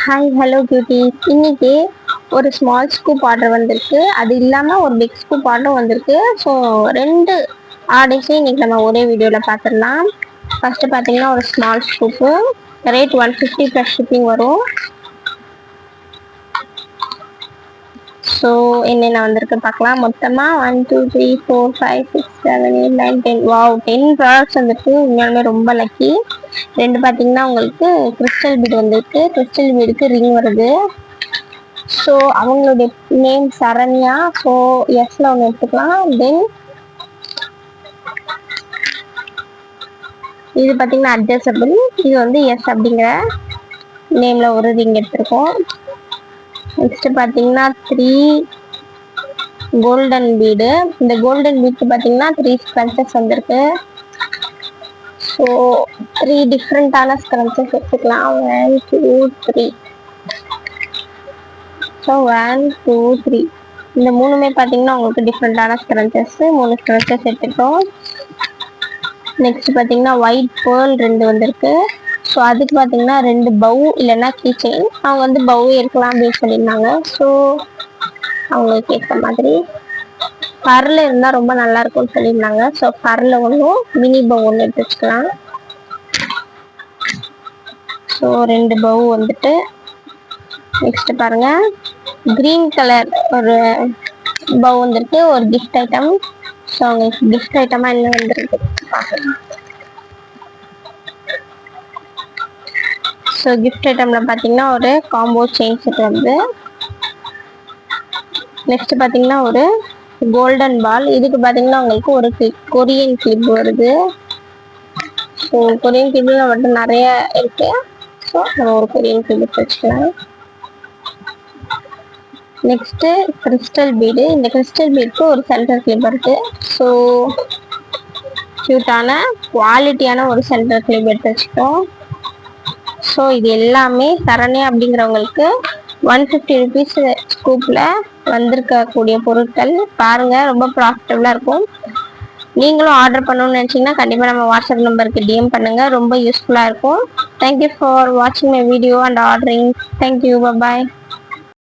Hi hello cuties. இன்னைக்கு ஒரு small scoop order வந்திருக்கு. அது இல்லாமல் ஒரு பிக் ஸ்கூப் ஆர்டரும் வந்திருக்கு. ஸோ ரெண்டு ஆர்டர்ஸையும் இன்னைக்கு நம்ம ஒரே வீடியோவில் பார்த்துடலாம். ஃபஸ்ட்டு பார்த்தீங்கன்னா ஒரு small scoop rate 150 plus shipping வரும். ஸோ என்னென்ன வந்திருக்கு பார்க்கலாம். மொத்தமாக 1 2 3 4 5 6 7 8 9 10 வாவ் 10 ப்ராடக்ட்ஸ் வந்துருக்கு. உண்மையாலுமே ரொம்ப லக்கி. ரெண்டு பார்த்தீங்கன்னா உங்களுக்கு கிறிஸ்டல் பீட் வந்திருக்கு. கிறிஸ்டல் பீடுக்கு ரிங் வருது. ஸோ அவங்களுடைய நேம் சரண்யா. ஸோ எஸ்ல ஒன்று எடுத்துக்கலாம். தென் இது பார்த்தீங்கன்னா அட்ஜஸ்டபிள். இது வந்து எஸ் அப்படிங்கிற நேம்ல ஒரு ரிங் எடுத்திருக்கோம். நெக்ஸ்ட் பார்த்தீங்கன்னா 3 கோல்டன் பீடு. இந்த கோல்டன் பீட்க்கு பார்த்தீங்கன்னா 3 ஸ்க்ரன்ச்சஸ் வந்திருக்கு. ஸோ 3 டிஃப்ரெண்ட்டான ஸ்க்ரன்ச்சஸ் எடுத்துக்கலாம். 1 2 3. ஸோ 1 2 3 இந்த மூணுமே பார்த்தீங்கன்னா உங்களுக்கு டிஃப்ரெண்ட்டான ஸ்க்ரன்ச்சஸ். 3 ஸ்க்ரன்ச்சஸ் எடுத்துக்கிட்டோம். நெக்ஸ்ட் பார்த்தீங்கன்னா ஒயிட் பேர்ல் 2 வந்திருக்கு. ஸோ அதுக்கு பார்த்தீங்கன்னா 2 பவு இல்லைன்னா கீ செயின். அவங்க வந்து பவு இருக்கலாம் அப்படின்னு சொல்லியிருந்தாங்க. ஸோ அவங்களுக்கு ஏற்ற மாதிரி பர்ல இருந்தால் ரொம்ப நல்லா இருக்கும்னு சொல்லியிருந்தாங்க. ஸோ பர்ல ஒன்றும் மினி பவு ஒன்று எடுத்து வச்சுக்கலாம். ஸோ 2 பவு வந்துட்டு நெக்ஸ்ட் பாருங்க கிரீன் கலர் ஒரு பவு வந்துருக்கு. ஒரு கிஃப்ட் ஐட்டம். ஸோ அவங்களுக்கு கிஃப்ட் ஐட்டமா என்ன வந்துருக்கு பார்க்கலாம். ஸோ கிஃப்ட் ஐட்டம்ல பார்த்தீங்கன்னா ஒரு காம்போ செயின் செட் வருது. நெக்ஸ்ட் பார்த்தீங்கன்னா ஒரு கோல்டன் பால். இதுக்கு பார்த்தீங்கன்னா உங்களுக்கு ஒரு கொரியன் கிளிப் வருது. ஸோ கொரியன் கிளிப்ல மட்டும் நிறைய இருக்கு. ஸோ நம்ம ஒரு கொரியன் கிளிப் வச்சுக்கலாம். Next crystal bead. இந்த கிறிஸ்டல் பீடுக்கு ஒரு சென்டர் கிளிப் இருக்கு. ஸோ கியூட்டான குவாலிட்டியான ஒரு சென்டர் கிளிப் எடுத்து வச்சுக்கோம். ஸோ இது எல்லாமே சரண்யா அப்படிங்கிறவங்களுக்கு 150 ருபீஸ் ஸ்கூப்பில் வந்திருக்கக்கூடிய பொருட்கள். பாருங்கள், ரொம்ப ப்ராஃபிட்டபுளாக இருக்கும். நீங்களும் ஆர்டர் பண்ணணும்னு நினச்சிங்கன்னா கண்டிப்பாக நம்ம வாட்ஸ்அப் நம்பருக்கு டிஎம் பண்ணுங்கள். ரொம்ப யூஸ்ஃபுல்லாக இருக்கும். தேங்க்யூ ஃபார் வாட்சிங் my video and ordering. Thank you. Bye.